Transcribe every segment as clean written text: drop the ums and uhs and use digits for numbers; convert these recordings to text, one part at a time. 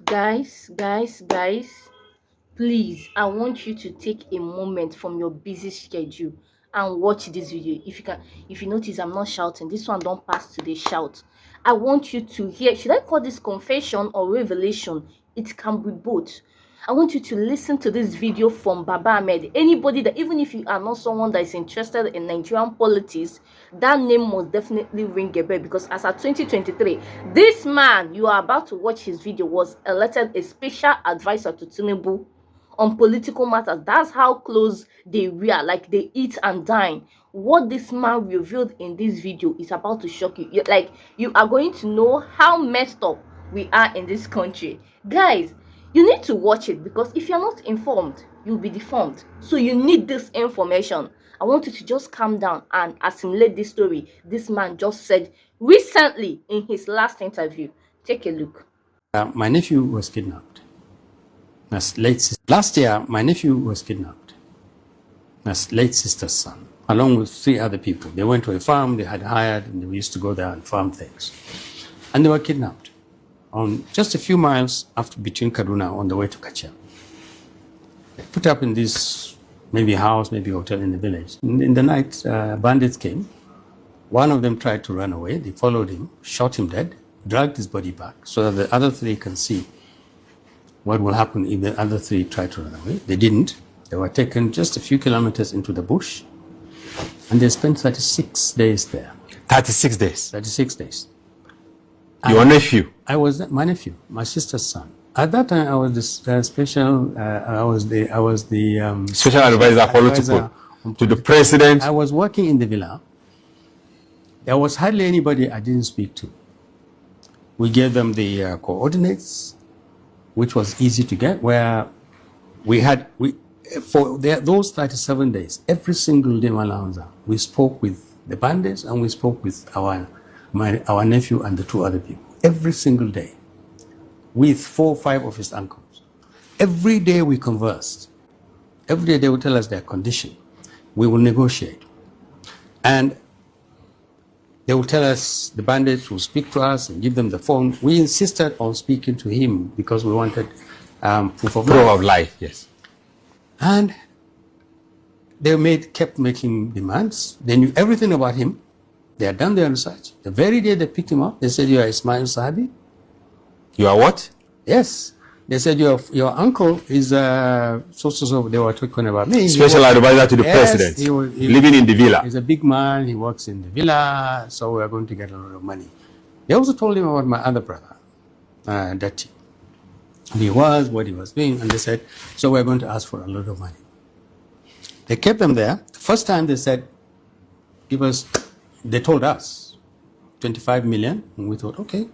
Guys, please, I want you to take a moment from your busy schedule and watch this video. If you notice, I'm not shouting. This one don't pass to the shout. I want you to hear. Should I call this confession or revelation? It can be both. I want you to listen to this video from Baba Ahmed. Anybody that, even if you are not someone that is interested in Nigerian politics, that name must definitely ring a bell, because as of 2023, this man you are about to watch his video was elected a special advisor to Tinubu on political matters. That's how close they were, like they eat and dine. What this man revealed in this video is about to shock you. You are going to know how messed up we are in this country. Guys, you need to watch it, because if you're not informed, you'll be deformed. So you need this information. I want you to just calm down and assimilate this story this man just said recently in his last interview. Take a look. My nephew was kidnapped. Last year, my nephew was kidnapped. My late sister's son, along with 3 other people. They went to a farm they had hired, and they used to go there and farm things. And they were kidnapped on just a few miles between Kaduna on the way to Kachel. Put up in this maybe house, maybe hotel in the village. In the night, bandits came. One of them tried to run away. They followed him, shot him dead, dragged his body back so that the other 3 can see what will happen if the other 3 try to run away. They didn't. They were taken just a few kilometers into the bush, and they spent 36 days there. 36 days? 36 days. Your nephew? I was my nephew, my sister's son. At that time, I was the special advisor to the president. I was working in the villa. There was hardly anybody I didn't speak to. We gave them the coordinates, which was easy to get, where those 37 days, every single day, Malanza, we spoke with the bandits and we spoke with our nephew and the 2 other people. Every single day, with 4 or 5 of his uncles. Every day we conversed. Every day they would tell us their condition. We will negotiate. And they will tell us, the bandits will speak to us and give them the phone. We insisted on speaking to him because we wanted proof of life. Yes. And they kept making demands. They knew everything about him. They had done their research. The very day they picked him up, they said, "You are Ismail Sahabi." You are what? Yes. They said, your uncle is so. They were talking about me. Special advisor to the president, living in the villa. He's a big man. He works in the villa, so we are going to get a lot of money. They also told him about my other brother, that what he was doing, and they said, so we're going to ask for a lot of money. They kept them there. The first time they said, they told us 25 million, and we thought, okay,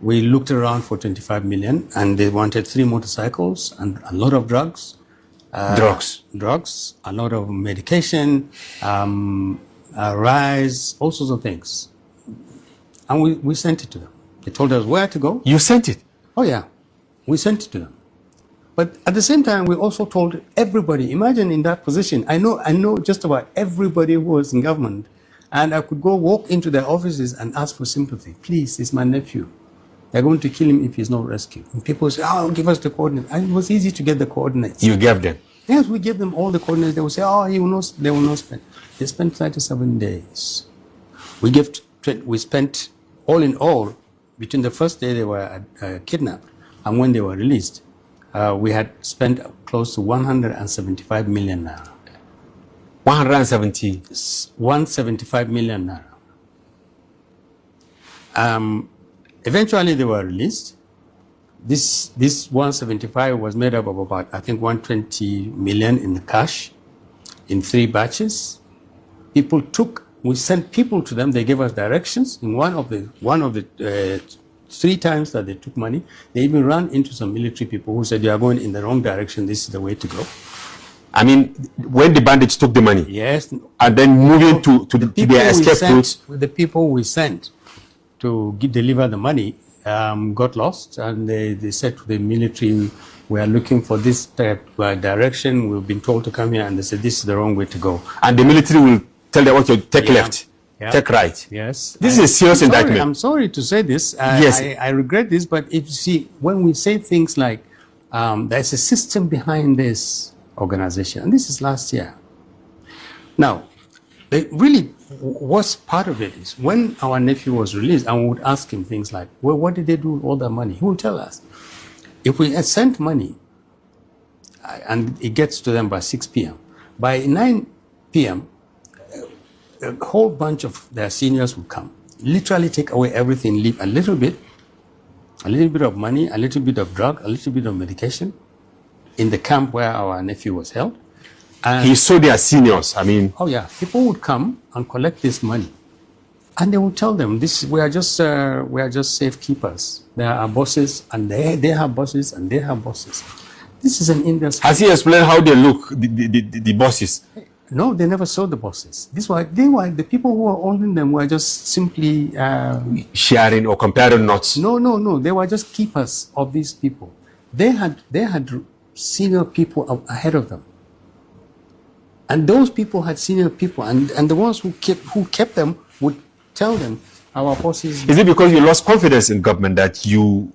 we looked around for 25 million, and they wanted 3 motorcycles and a lot of drugs. Drugs, a lot of medication, rice, all sorts of things. And we sent it to them. They told us where to go. You sent it? Oh yeah, we sent it to them. But at the same time, we also told everybody, imagine in that position, I know just about everybody who was in government, and I could go walk into their offices and ask for sympathy. Please, it's my nephew. They're going to kill him if he's not rescued. And people say, oh, give us the coordinates. And it was easy to get the coordinates. You gave them? Yes, we gave them all the coordinates. They would say, oh, they will not spend. They spent 37 days. We spent, all in all, between the first day they were kidnapped and when they were released, we had spent close to 175 million naira. 175 million naira. Eventually, they were released. This 175 was made up of about, I think, 120 million in cash in 3 batches. We sent people to them. They gave us directions. In one of the 3 times that they took money, they even ran into some military people who said, "You are going in the wrong direction. This is the way to go." I mean, when the bandits took the money, yes, and then moving to their escape routes, the people we sent to deliver the money got lost, and they said to the military, "We are looking for this direction. We've been told to come here," and they said, "This is the wrong way to go." And the military will tell them, "Okay, take left." take right. Yes. This is a serious indictment. I'm sorry to say this. Yes. I regret this, but if you see, when we say things like there's a system behind this organization, and this is last year. Now, really, what's part of it is when our nephew was released, and we would ask him things like, well, what did they do with all that money? He will tell us. If we had sent money, and it gets to them by 6 p.m., by 9 p.m., a whole bunch of their seniors will come, literally take away everything, leave a little bit of money, a little bit of drug, a little bit of medication in the camp where our nephew was held. And he saw their seniors. I mean, oh yeah, people would come and collect this money, and they would tell them, "This we are just safekeepers. There are bosses, and they have bosses, and they have bosses." This is an industry. Has he explained how they look, the bosses? No, they never saw the bosses. They were the people who were owning them were just simply sharing or comparing notes. No. They were just keepers of these people. They had senior people ahead of them, and those people had senior people, and the ones who kept them would tell them, our bosses. Is it because you lost confidence in government that you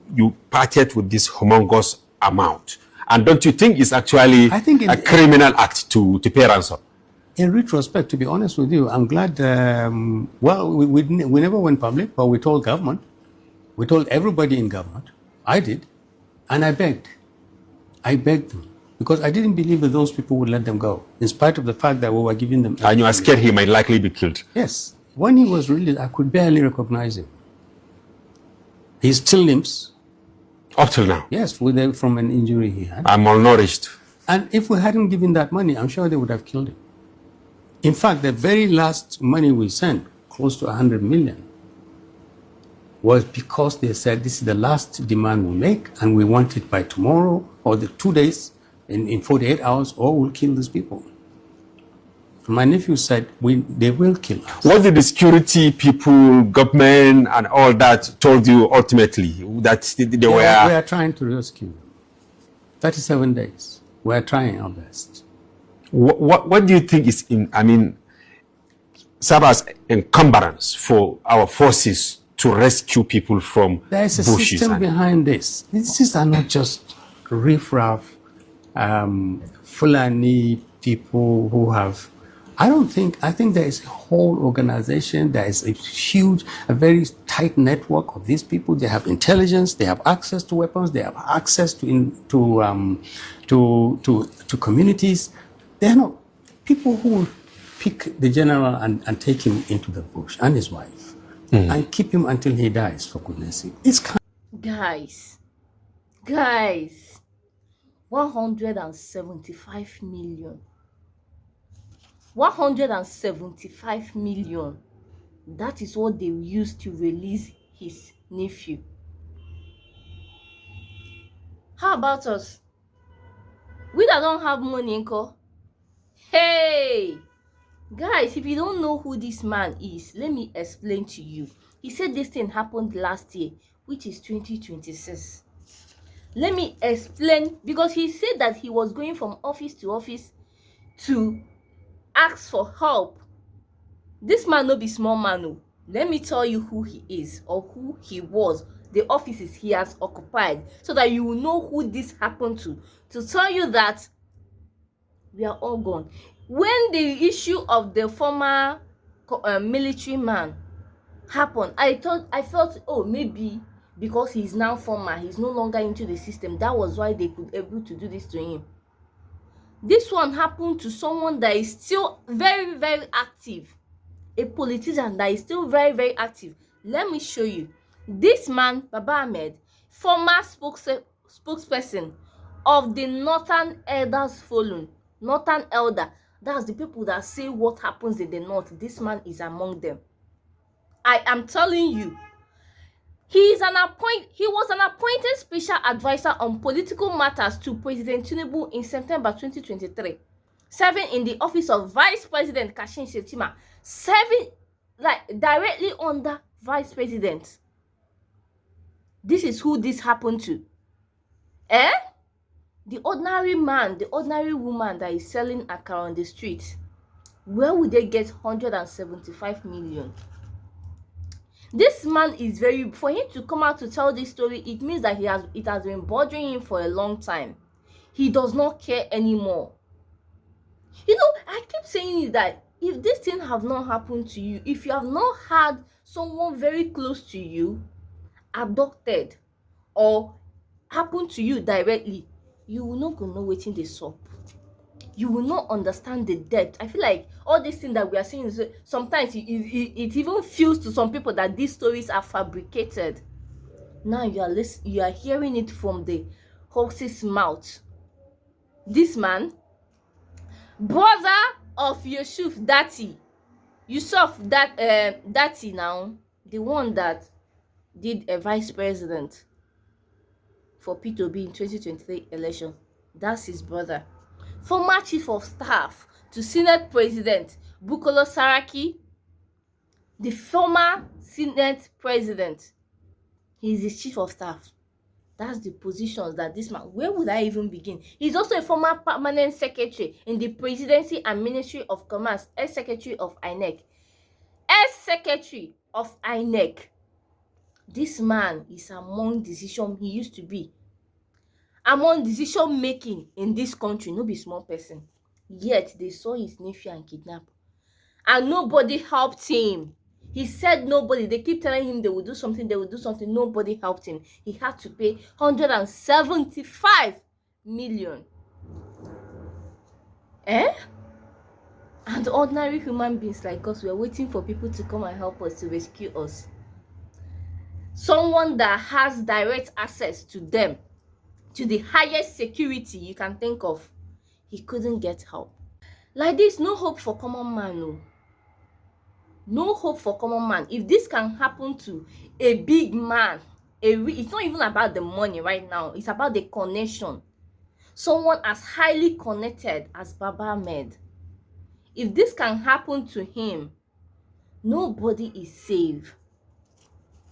parted with this humongous amount? And don't you think it's actually a criminal act to pay ransom? In retrospect, to be honest with you, I'm glad. Well, we never went public, but we told government. We told everybody in government. I did, and I begged. I begged them because I didn't believe that those people would let them go, in spite of the fact that we were giving them. And you are scared he might likely be killed. Yes. When he was released, I could barely recognize him. He still limps. Up till now? Yes, from an injury he had. I'm malnourished. And if we hadn't given that money, I'm sure they would have killed him. In fact, the very last money we sent, close to 100 million, was because they said this is the last demand we make, and we want it by tomorrow or the 2 days, in 48 hours, or we'll kill these people. My nephew said, they will kill us. What did the security people, government, and all that told you ultimately? That they were... We are trying to rescue them. 37 days. We are trying our best. What do you think is serve as encumbrance for our forces to rescue people from bushes? There is a system behind this. These are not just riffraff, Fulani people who have... I think there is a whole organization. There is a very tight network of these people. They have intelligence. They have access to weapons. They have access to communities. They are not people who will pick the general and take him into the bush and his wife and keep him until he dies, for goodness sake. It's Guys, 175 million. 175 million. That is what they used to release his nephew. How about us? We that don't have money, Nko. Hey! Guys, if you don't know who this man is, let me explain to you. He said this thing happened last year, which is 2026. Let me explain, because he said that he was going from office to office to ask for help. This man no be small man. No. Let me tell you who he is, or who he was, the offices he has occupied, so that you will know who this happened to tell you that we are all gone. When the issue of the former military man happened, I felt, oh, maybe because he's now former, he's no longer into the system, that was why they could able to do this to him. This one happened to someone that is still very, very active. A politician that is still very, very active. Let me show you. This man, Baba Ahmed, former spokesperson of the Northern Elders Forum. Northern Elder. That's the people that say what happens in the north. This man is among them. I am telling you. He was an appointed special advisor on political matters to President Tinubu in September 2023, serving in the office of Vice President Kashim Shettima, serving directly under Vice President. This is who this happened to. The ordinary man, the ordinary woman that is selling akara on the street. Where would they get 175 million? This man is very, for him to come out to tell this story, it means that it has been bothering him for a long time. He does not care anymore. I keep saying that if this thing have not happened to you, if you have not had someone very close to you abducted or happen to you directly, you will not go know wetin dey sup. You will not understand the depth. I feel like all these things that we are saying is, sometimes it even feels to some people that these stories are fabricated. Now you are hearing it from the horse's mouth. This man, brother of Yusuf Dati now, the one that did a vice president for P2B in 2023 election. That's his brother. Former chief of staff to Senate President Bukola Saraki, the former Senate President, he's his chief of staff. That's the positions that this man, where would I even begin? He's also a former permanent secretary in the Presidency and Ministry of Commerce, ex-secretary of INEC. Ex-secretary of INEC. This man is he used to be among decision making in this country, no be small person. Yet they saw his nephew and kidnap, and nobody helped him. He said nobody. They keep telling him they will do something, nobody helped him. He had to pay 175 million. And ordinary human beings like us, we are waiting for people to come and help us, to rescue us. Someone that has direct access to them, to the highest security you can think of, he couldn't get help. Like this, no hope for common man. No hope for common man. If this can happen to a big man, it's not even about the money right now, it's about the connection. Someone as highly connected as Baba Ahmed, if this can happen to him, nobody is safe.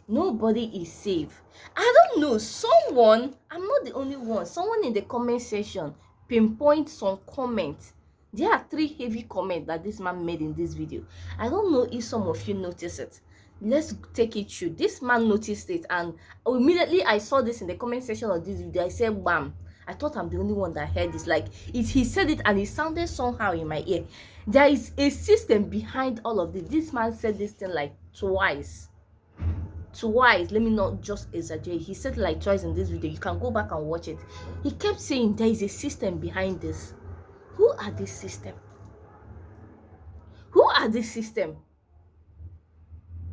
Nobody is safe. I don't know, someone, I'm not the only one, someone in the comment section pinpoint some comments. There are 3 heavy comments that this man made in this video. I don't know if some of you noticed it. Let's take it through. This man noticed it, and immediately I saw this in the comment section of this video. I said, bam. I thought I'm the only one that heard this. Like, he said it and it sounded somehow in my ear. There is a system behind all of this. This man said this thing like twice. Let me not just exaggerate. He said like twice in this video. You can go back and watch it. He kept saying there is a system behind this. Who are this system? Who are this system?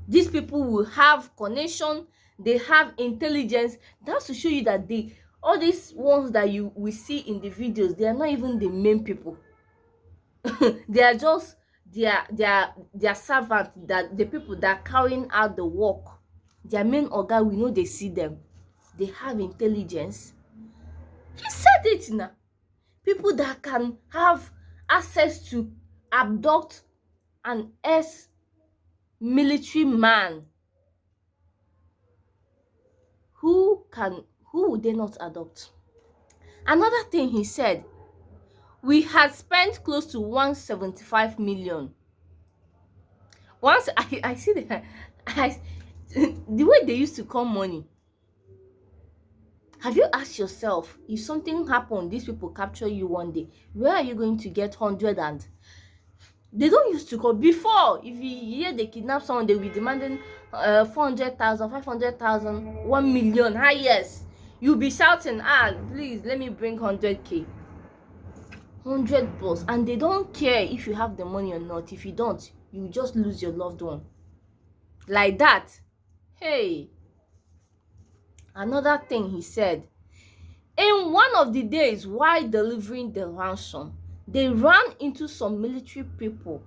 These people will have connection, they have intelligence. That's to show you that all these ones that you will see in the videos, they are not even the main people. They are just their servants, that the people that are carrying out the work. Their main organ, we know they see them. They have intelligence. He said it now. People that can have access to abduct an ex-military man. Who would they not adopt? Another thing he said, we had spent close to 175 million. Once I see the way they used to call money. Have you asked yourself, if something happened, these people capture you one day, where are you going to get 100? And they don't used to call before. If you hear they kidnap someone, they will be demanding 400,000, 500,000, 1 million. Yes, you'll be shouting, please let me bring 100k, 100 plus, and they don't care if you have the money or not. If you don't, you just lose your loved one like that. Hey, another thing he said, in one of the days while delivering the ransom, they ran into some military people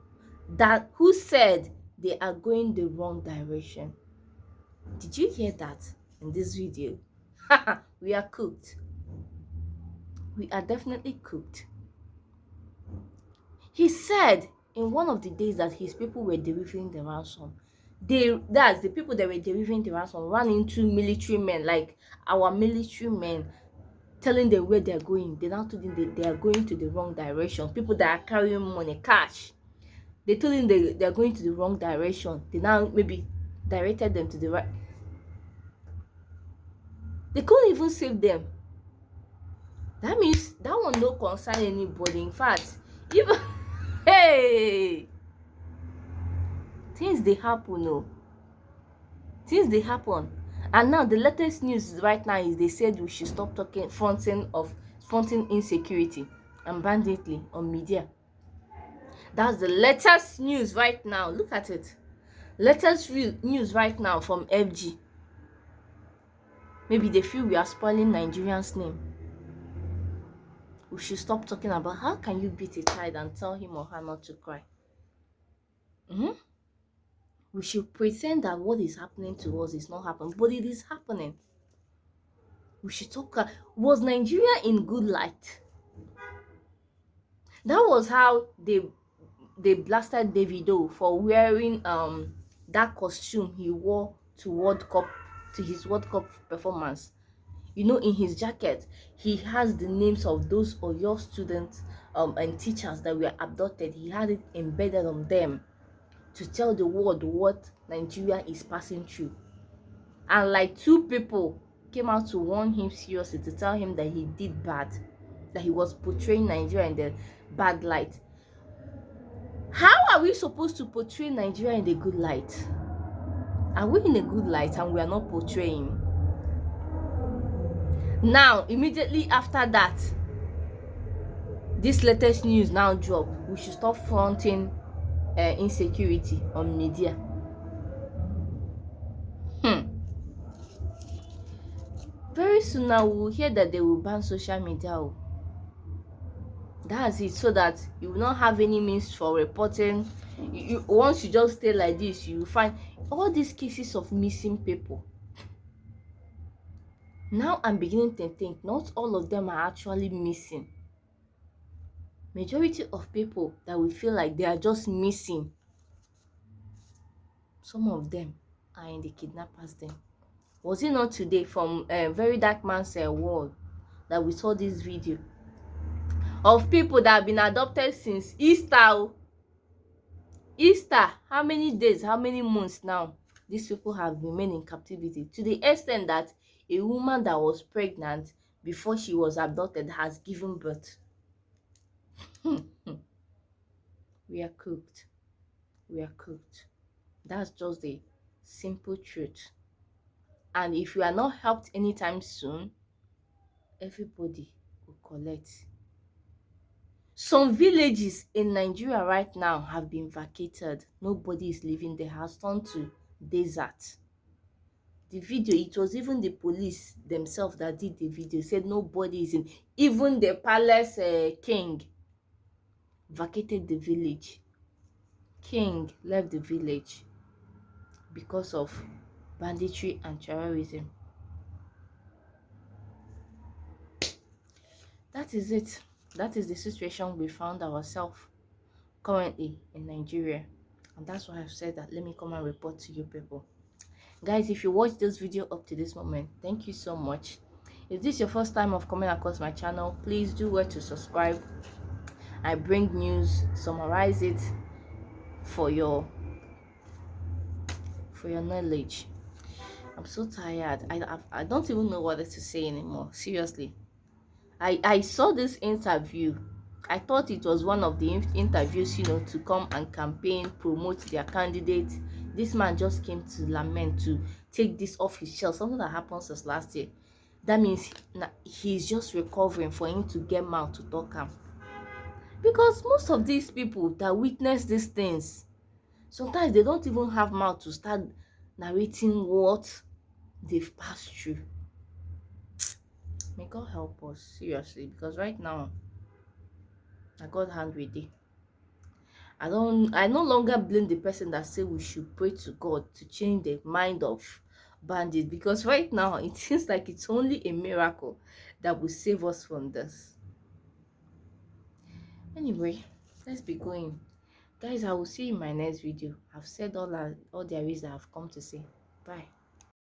who said they are going the wrong direction. Did you hear that in this video? We are cooked. We are definitely cooked. He said in one of the days that his people were delivering the ransom, that's the people that were delivering the ransom, ran into military men, like our military men, telling them where they're going. They now told them they are going to the wrong direction. People that are carrying money, cash. They told him they're going to the wrong direction. They now maybe directed them to the right. They couldn't even save them. That means that one no concern anybody. In fact, even hey, things they happen, oh, things they happen. And now the latest news right now is they said we should stop talking fronting insecurity and banditry on media. That's the latest news right now. Look at it. Latest news right now from FG. Maybe they feel we are spoiling Nigerians' name. We should stop talking about how can you beat a child and tell him or her not to cry. We should pretend that what is happening to us is not happening, but it is happening. We should talk. Was Nigeria in good light? That was how they blasted Davido for wearing that costume he wore to his World Cup performance. You know, in his jacket he has the names of those Oyo students and teachers that were abducted. He had it embedded on them to tell the world what Nigeria is passing through. And like two people came out to warn him seriously, to tell him that he did bad, that he was portraying Nigeria in the bad light. How are we supposed to portray Nigeria in the good light? Are we in a good light and we are not portraying? Now immediately after that, this latest news now drop. We should stop fronting insecurity on media. Very soon now we will hear that they will ban social media. Oh. That's it, so that you will not have any means for reporting. Once you just stay like this, you will find all these cases of missing people. Now I'm beginning to think not all of them are actually missing. Majority of people that we feel like they are just missing, some of them are in the kidnappers den. Was it not today from Very Dark Man's World that we saw this video of people that have been adopted since Easter? Easter, how many days, how many months now these people have remained in captivity, to the extent that a woman that was pregnant before she was abducted has given birth. We are cooked. We are cooked. That's just the simple truth. And if we are not helped anytime soon, everybody will collect. Some villages in Nigeria right now have been vacated. Nobody is living there, has turned to desert. The video, it was even the police themselves that did the video, said nobody is in. Even the palace king vacated the village. King left the village because of banditry and terrorism. That is it. That is the situation we found ourselves currently in Nigeria. And that's why I've said that let me come and report to you people. Guys, if you watched this video up to this moment, thank you so much. If this is your first time of coming across my channel, please do well to subscribe. I bring news, summarize it for your knowledge. I'm so tired. I don't even know what to say anymore. Seriously. I saw this interview. I thought it was one of the interviews, to come and campaign, promote their candidate. This man just came to lament, to take this off his shelf, something that happened since last year. That means he's just recovering for him to get mouth to talk him. Because most of these people that witness these things, sometimes they don't even have mouth to start narrating what they've passed through. May God help us, seriously, because right now I got hand with it. I no longer blame the person that say we should pray to God to change the mind of bandits, because right now it seems like it's only a miracle that will save us from this. Anyway, let's be going. Guys, I will see you in my next video. I've said all there is that I've come to say. Bye.